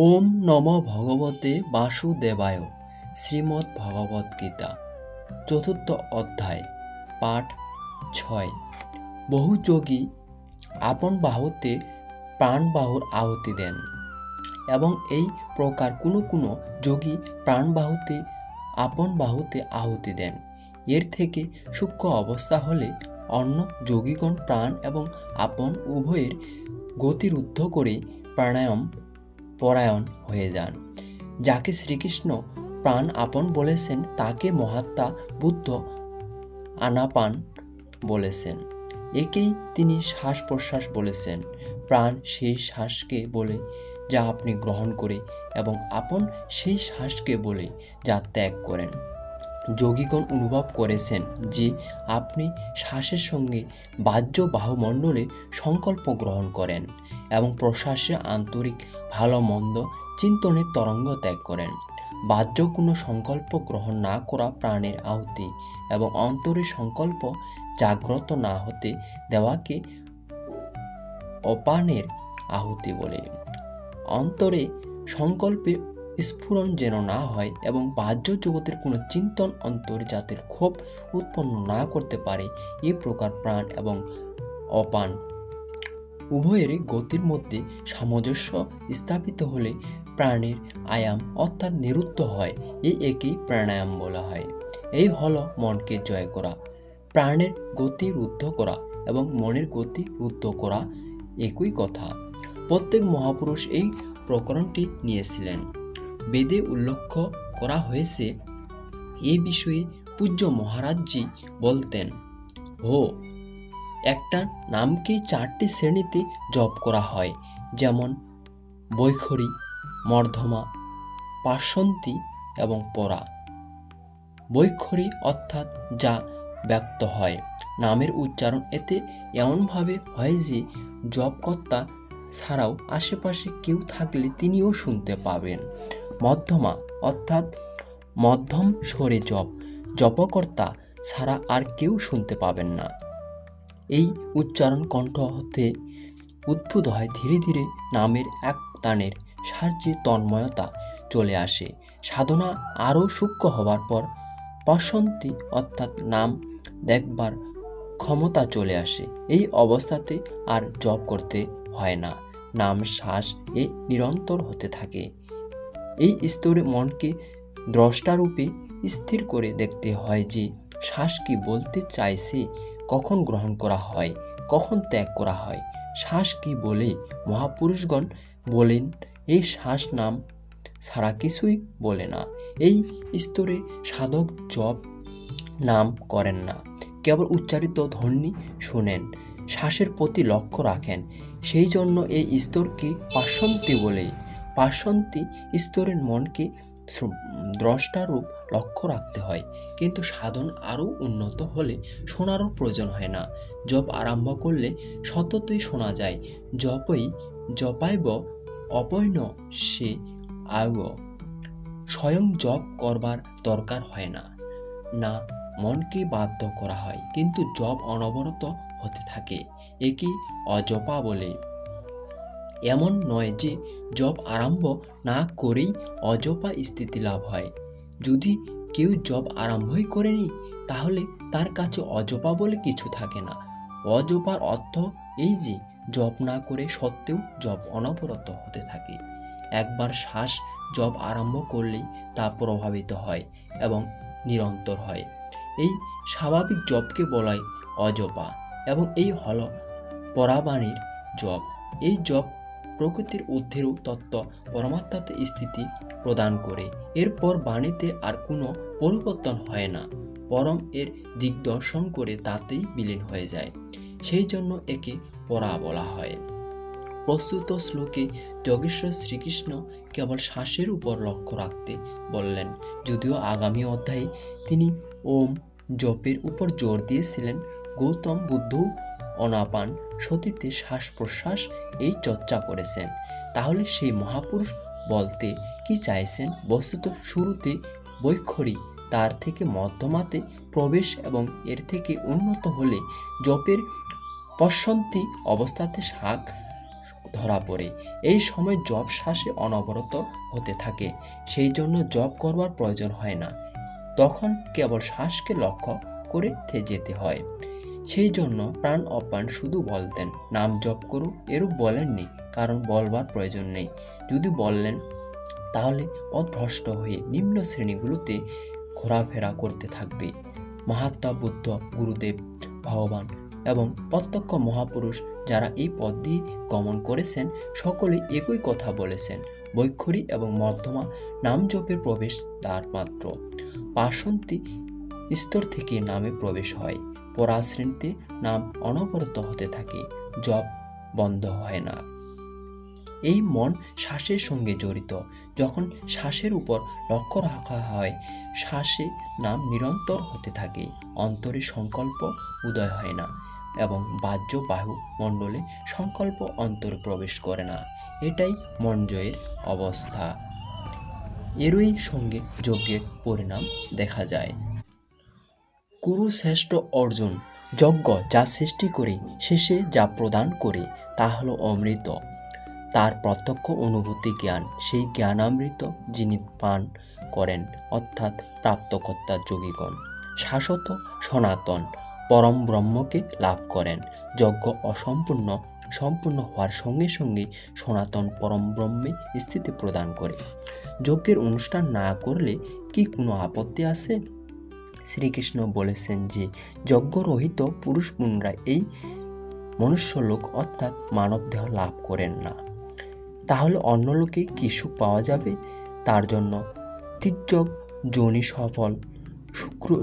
ওম নমো ভগবতে বাসুদেবায়। শ্রীমদ্ ভগবদ গীতা, চতুর্থ অধ্যায়, পাঠ 6। বহু যোগী আপন বাহুতে প্রাণবাহুর আহুতি দেন এবং এই প্রকার কোনো কোনো যোগী প্রাণবাহুতে আপন বাহুতে আহুতি দেন। এর থেকে সূক্ষ্ম অবস্থা হলে অন্য যোগীগণ প্রাণ এবং আপন উভয়ের গতিরুদ্ধ করে প্রাণায়াম পরায়ণ হয়ে যান। যাকে শ্রীকৃষ্ণ প্রাণ আপন বলেছেন তাকে মহাত্মা বুদ্ধ আনাপান বলেছেন। একেই তিনি শ্বাস প্রশ্বাস বলেছেন। প্রাণ সেই শ্বাসকে বলে যা আপনি গ্রহণ করে এবং আপন সেই শ্বাসকে বলে যা ত্যাগ করেন। যোগীগণ অনুভব করেছেন যে আপনি শ্বাসের সঙ্গে বাহ্য বাহুমণ্ডলে সংকল্প গ্রহণ করেন এবং প্রশ্বাসে আন্তরিক ভালো মন্দ চিন্তনের তরঙ্গ ত্যাগ করেন। বাহ্য কোনো সংকল্প গ্রহণ না করা প্রাণের আহুতি এবং অন্তরের সংকল্প জাগ্রত না হতে দেওয়াকে অপানের আহুতি বলে। অন্তরে সংকল্পে স্ফুরণ যেন না হয় এবং বাহ্য জগতের কোনো চিন্তন অন্তর্জাতের ক্ষোভ উৎপন্ন না করতে পারে, এ প্রকার প্রাণ এবং অপান উভয়ের গতির মধ্যে সামঞ্জস্য স্থাপিত হলে প্রাণের আয়াম অর্থাৎ নিরুদ্ধ হয়। এই একেই প্রাণায়াম বলা হয়। এই হলো মনকে জয় করা। প্রাণের গতি রুদ্ধ করা এবং মনের গতি রুদ্ধ করা একই কথা। প্রত্যেক মহাপুরুষ এই প্রকরণটি নিয়েছিলেন। বেদে উল্লেখ করা হয়েছে। এই বিষয়ে পূজ্য মহারাজজি বলতেন, একটা নামকে 4টি শ্রেণীতে জপ করা হয়, যেমন বৈখরী, মর্ধমা, পার্শ্বন্তী এবং পরা। বৈখরী অর্থাৎ যা ব্যক্ত হয়। নামের উচ্চারণ এতে এমনভাবে হয় যে জপকর্তা ছাড়াও আশেপাশে কেউ থাকলে তিনিও শুনতে পাবেন। মধ্যমা অর্থাৎ মধ্যম স্বরে জপ, জপকর্তা ছাড়া আর কেউ শুনতে পাবেন না। এই উচ্চারণ কণ্ঠ হতে উদ্ভূত হয়। ধীরে ধীরে নামের এক তানের সাহায্যে তন্ময়তা চলে আসে। সাধনা আরও সূক্ষ্ম হওয়ার পর পার্শ্বন্তী অর্থাৎ নাম দেখবার ক্ষমতা চলে আসে। এই অবস্থাতে আর জপ করতে হয় না, নাম শ্বাস এ নিরন্তর হতে থাকে। এই স্তরে মনকে দ্রষ্টারূপে স্থির করে দেখতে হয় যে শ্বাস কি বলতে চাইছে, কখন গ্রহণ করা হয়, কখন ত্যাগ করা হয়। শ্বাস কি বলে মহাপুরুষগণ বলেন, এই শ্বাস নাম ছাড়া কিছুই বলে না। এই স্তরে সাধক জপ নাম করেন না, কেবল উচ্চারিত ধ্বনি শোনেন, শ্বাসের প্রতি লক্ষ্য রাখেন। সেই জন্য এই স্তরকে পার্শ্বন্তী বলে। পার্শ্বন্তী স্তরের মনকে দ্রষ্টারূপ লক্ষ্য রাখতে হয়। কিন্তু সাধন আরও উন্নত হলে শোনারও প্রয়োজন হয় না। জপ আরম্ভ করলে সততই শোনা যায়। জপাইব অপৈন সে আয়ব। স্বয়ং জপ করবার দরকার হয় না, না মনকে বাধ্য করা হয়, কিন্তু জপ অনবরত হতে থাকে। একে অজপা বলে। এমন নয় যে জপ আরম্ভ না করেই অজপা স্থিতি লাভ হয়। যদি কেউ জপ আরম্ভই করেনি, তাহলে তার কাছে অজপা বলে কিছু থাকে না। অজপার অর্থ এই যে জপ না করে সত্ত্বেও জপ অনবরত হতে থাকে। একবার শ্বাস জপ আরম্ভ করলেই তা প্রভাবিত হয় এবং নিরন্তর হয়। এই স্বাভাবিক জপকে বলায় অজপা এবং এই হল পরাবাণীর জপ। এই জপ প্রকৃতির ঊর্ধ্বের তত্ত্ব পরমাত্মাতে স্থিতি প্রদান করে। এরপর বাণীতে আর কোনো পরিবর্তন হয় না, পরম এর দিগদর্শন করে তাতেই বিলীন হয়ে যায়। সেই জন্য একে পরা বলা হয়। প্রস্তুত শ্লোকে যোগেশ্বর শ্রীকৃষ্ণ কেবল শ্বাসের উপর লক্ষ্য রাখতে বললেন, যদিও আগামী অধ্যায়ে তিনি ওম জপের উপর জোর দিয়েছিলেন। গৌতম বুদ্ধ অনাপান সতীতে শ্বাস প্রশ্বাস এই চর্চা করেছেন। তাহলে সেই মহাপুরুষ বলতে কি চাইছেন? বস্তুত শুরুতে বৈখরী, তার থেকে মধ্যমাতে প্রবেশ এবং এর থেকে উন্নত হলে জপের পশ্চন্তী অবস্থাতে ধরা পড়ে। এই সময় জপ শ্বাসে অনবরত হতে থাকে, সেই জন্য জপ করবার প্রয়োজন হয় না, তখন কেবল শ্বাসকে লক্ষ্য করে যেতে হয়। সেই জন্য প্রাণ অপান শুধু বলতেন নাম জপ করু, এরূপ বলেননি, কারণ বলবার প্রয়োজন নেই। যদি বললেন তাহলে পথভ্রষ্ট হয়ে নিম্ন শ্রেণীগুলোতে ঘোরাফেরা করতে থাকবে। মহাত্মা বুদ্ধ, গুরুদেব, ভগবান এবং প্রত্যক্ষ মহাপুরুষ যারা এই পথ দিয়ে গমন করেছেন সকলে একই কথা বলেছেন। বৈখরী এবং মধ্যমা নাম জপের প্রবেশ দ্বার মাত্র। পার্শ্বন্তী স্তর থেকে নামে প্রবেশ হয়। পরাশ্রেণীতে নাম অনবরত হতে থাকে, জপ বন্ধ হয় না। এই মন শ্বাসের সঙ্গে জড়িত। যখন শ্বাসের উপর লক্ষ্য রাখা হয়, শ্বাসে নাম নিরন্তর হতে থাকে, অন্তরে সংকল্প উদয় হয় না এবং বাহ্য বায়ু মণ্ডলে সংকল্প অন্তরে প্রবেশ করে না। এটাই মন জয়ের অবস্থা। এরই সঙ্গে যজ্ঞের পরিণাম দেখা যায়। কুরুশ্রেষ্ঠ অর্জুন, যজ্ঞ যা সৃষ্টি করে শেষে যা প্রদান করে তা হলো অমৃত। তার প্রত্যক্ষ অনুভূতি জ্ঞান, সেই জ্ঞানামৃত যিনি পান করেন অর্থাৎ প্রাপ্তকর্তা যোগীগণ শাশ্বত সনাতন পরম ব্রহ্মকে লাভ করেন। যজ্ঞ অসম্পূর্ণ সম্পূর্ণ হওয়ার সঙ্গে সঙ্গে সনাতন পরম ব্রহ্মে স্থিতি প্রদান করে। যজ্ঞের অনুষ্ঠান না করলে কি কোনো আপত্তি আছে? শ্রীকৃষ্ণ বলেছেন যে যজ্ঞরহিত পুরুষ পুনরায় এই মনুষ্যলোক অর্থাৎ মানবদেহ লাভ করেন না। তাহলে অন্য লোকে কি সুখ পাওয়া যাবে? তার জন্য তির্যক যোনি সফল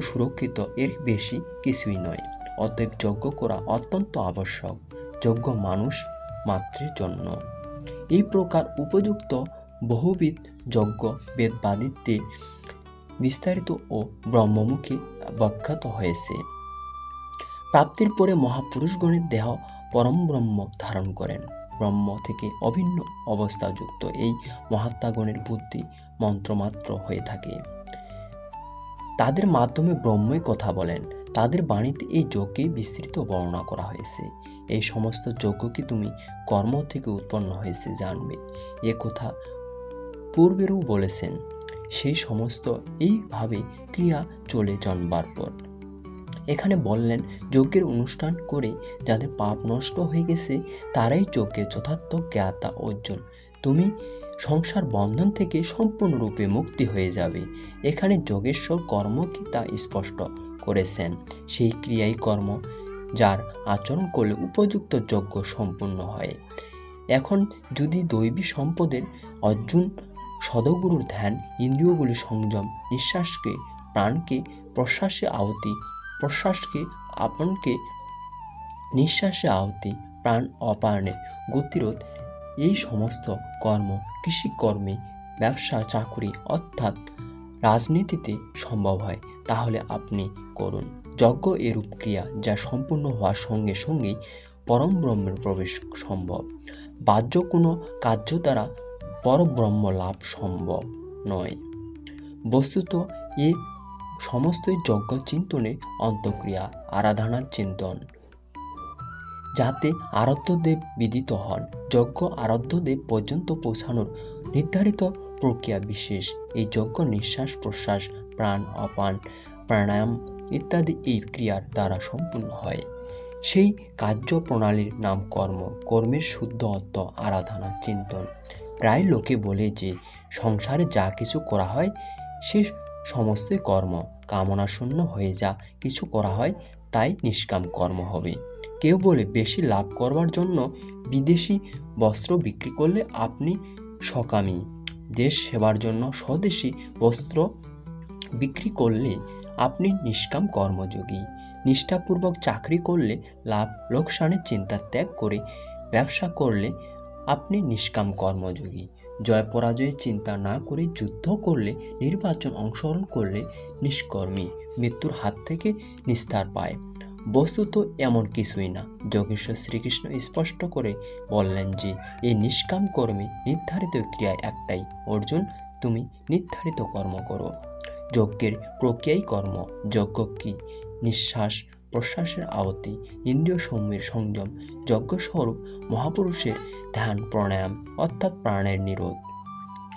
সুরক্ষিত, এর বেশি কিছুই নয়। অতএব যজ্ঞ করা অত্যন্ত আবশ্যক, যজ্ঞ মানুষ মাত্রের জন্য। এই প্রকার উপযুক্ত বহুবিধ যজ্ঞ বেদবাদিতে বিস্তারিত ও ব্রহ্মমুখে ব্যাখ্যাত হয়েছে। প্রাপ্তির পরে মহাপুরুষগণের দেহ পরম ব্রহ্ম ধারণ করেন। ব্রহ্ম থেকে অভিন্ন অবস্থাযুক্ত এই মহাত্মাগণের বুদ্ধি মন্ত্রমাত্র হয়ে থাকে। তাদের মাধ্যমে ব্রহ্মই কথা বলেন। তাদের বাণীতে এই যজ্ঞে বিস্তৃত বর্ণনা করা হয়েছে। এই সমস্ত যজ্ঞ কি তুমি কর্ম থেকে উৎপন্ন হয়েছে জানবে, এ কথা পূর্বেরও বলেছেন। সেই সমস্ত এইভাবে ক্রিয়া চলে জন্মার পর। এখানে বললেন যজ্ঞের অনুষ্ঠান করে যাদের পাপ নষ্ট হয়ে গেছে তারাই যজ্ঞের যথার্থ জ্ঞাতা অর্জুন। তুমি সংসার বন্ধন থেকে সম্পূর্ণরূপে মুক্তি হয়ে যাবে। এখানে যোগেশ্বর কর্ম কি তা স্পষ্ট করেছেন। সেই ক্রিয়াই কর্ম, যার আচরণ করলে উপযুক্ত যজ্ঞ সম্পূর্ণ হয়। এখন যদি দৈবী সম্পদের অর্জুন সদগুরুর ধ্যান, ইন্দ্রিয়গুলি সংযম, নিঃশ্বাসকে প্রাণকে প্রশ্বাসে আহুতি, প্রশ্বাসকে আপনকে নিঃশ্বাসে আহুতি, প্রাণ অপায়নের গতিরোধ, এই সমস্ত কর্ম কৃষিকর্মে, ব্যবসা, চাকুরি অর্থাৎ রাজনীতিতে সম্ভব হয়, তাহলে আপনি করুন। যজ্ঞ এরূপ ক্রিয়া যা সম্পূর্ণ হওয়ার সঙ্গে সঙ্গেই পরম ব্রহ্মের প্রবেশ সম্ভব। বাহ্য কোনো কার্য দ্বারা পরব্রহ্ম লাভ সম্ভব নয়। বস্তুত এ সমস্তই যজ্ঞ চিন্তনের অন্তঃক্রিয়া, আরাধনার চিন্তন, যাতে আরাধ্যদেব বিদিত হন। যজ্ঞ আরাধ্যদেব পর্যন্ত পৌঁছানোর নির্ধারিত প্রক্রিয়া বিশেষ। এই যজ্ঞ নিঃশ্বাস প্রশ্বাস, প্রাণ অপান, প্রাণায়াম ইত্যাদি এই ক্রিয়ার দ্বারা সম্পূর্ণ হয়। সেই কার্যপ্রণালীর নাম কর্ম। কর্মের শুদ্ধ অর্থ আরাধনা, চিন্তন। প্রায় লোকে বলে যে সংসারে যা কিছু করা হয় সে সমস্তই কর্ম। কামনা শূন্য হয়ে যা কিছু করা হয় তাই নিষ্কাম কর্ম হবে। কেউ বলে বেশি লাভ করবার জন্য বিদেশি বস্ত্র বিক্রি করলে আপনি সকামী, দেশ সেবার জন্য স্বদেশি বস্ত্র বিক্রি করলে আপনি নিষ্কাম কর্মযোগী, নিষ্ঠাপূর্বক চাকরি করলে লাভ লোকসানের চিন্তা ত্যাগ করে ব্যবসা করলে আপনি নিষ্কাম কর্মযোগী, জয় পরাজয়ের চিন্তা না করে যুদ্ধ করলে, নির্বাচন অংশগ্রহণ করলে নিষ্কর্মী, মৃত্যুর হাত থেকে নিস্তার পায়। বস্তুত এমন কিছুই না। যোগেশ্বর শ্রীকৃষ্ণ স্পষ্ট করে বললেন যে এই নিষ্কাম কর্মে নির্ধারিত ক্রিয়ায় একটাই, অর্জুন তুমি নির্ধারিত কর্ম করো। যজ্ঞের প্রক্রিয়াই কর্ম। যজ্ঞ কি? নিঃশ্বাস প্রশ্বাসের আহুতি, ইন্দ্রিয় সমূহের সংযম, যজ্ঞস্বরূপ মহাপুরুষের ধ্যান প্রাণায়াম অর্থাৎ প্রাণের নিরোধ।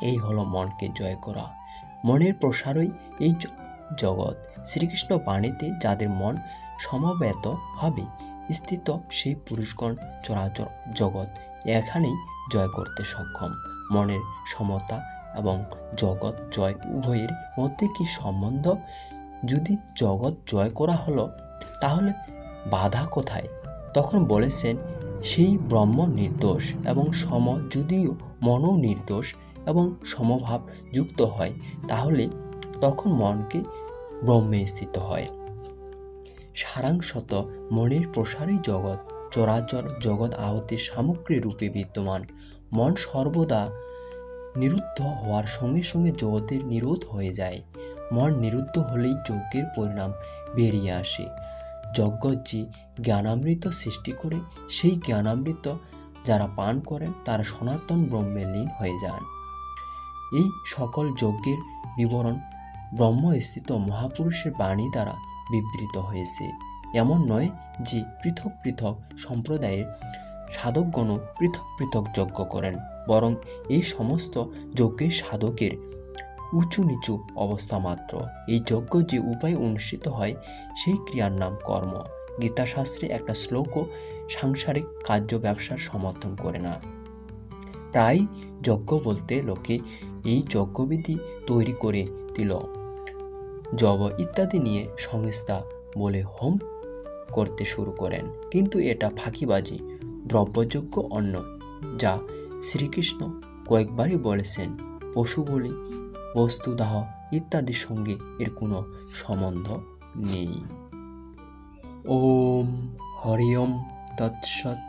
এই হলো মনকে জয় করা। মনের প্রসারই এই জগৎ। শ্রীকৃষ্ণ বাণীতে যাদের মন সমবেত হবে স্থিত সেই পুরুষগণ চরাচর জগৎ এখানেই জয় করতে সক্ষম। মনের সমতা এবং জগৎ জয় উভয়ের মধ্যে কি সম্বন্ধ? যদি জগৎ জয় করা হলো তাহলে বাধা কোথায়? তখন বলেছেন সেই ব্রহ্ম নির্দোষ এবং সম। যদিও মনও নির্দোষ এবং সমভাব যুক্ত হয় তাহলে তখন মনকে ব্রহ্মে স্থিত হয়। সারাংশত মনের প্রসারই জগৎ। চরাচর জগৎ আহতির সামগ্রী রূপে বিদ্যমান। মন সর্বদা নিরুদ্ধ হওয়ার সঙ্গে সঙ্গে জগতের নিরোধ হয়ে যায়। মন নিরুদ্ধ হলেই যজ্ঞের পরিণাম বেরিয়ে আসে। যজ্ঞ যে জ্ঞানামৃত সৃষ্টি করে সেই জ্ঞানামৃত যারা পান করেন তারা সনাতন ব্রহ্মে লীন হয়ে যান। এই সকল যজ্ঞের বিবরণ ব্রহ্মস্থিত মহাপুরুষের বাণী দ্বারা বিবৃত হয়েছে। এমন নয় যে পৃথক পৃথক সম্প্রদায়ের সাধকগণও পৃথক পৃথক যজ্ঞ করেন, বরং এই সমস্ত যজ্ঞের সাধকের উঁচু নিচু অবস্থা মাত্র। এই যজ্ঞ যে উপায়ে অনুষ্ঠিত হয় সেই ক্রিয়ার নাম কর্ম। গীতাশাস্ত্রে একটা শ্লোকও সাংসারিক কার্য ব্যবসার সমর্থন করে না। প্রায় যজ্ঞ বলতে লোকে এই যজ্ঞবিধি তৈরি করে দিল, যব ইত্যাদি নিয়ে সংস্থা বলে হোম করতে শুরু করেন, কিন্তু এটা ফাঁকিবাজি, দ্রব্যযজ্ঞ অন্য, যা শ্রীকৃষ্ণ কয়েকবারই বলেছেন। পশু বলি, বস্তুদাহ ইত্যাদির সঙ্গে এর কোনো সম্বন্ধ নেই। ওম হরি ওম তৎসৎ।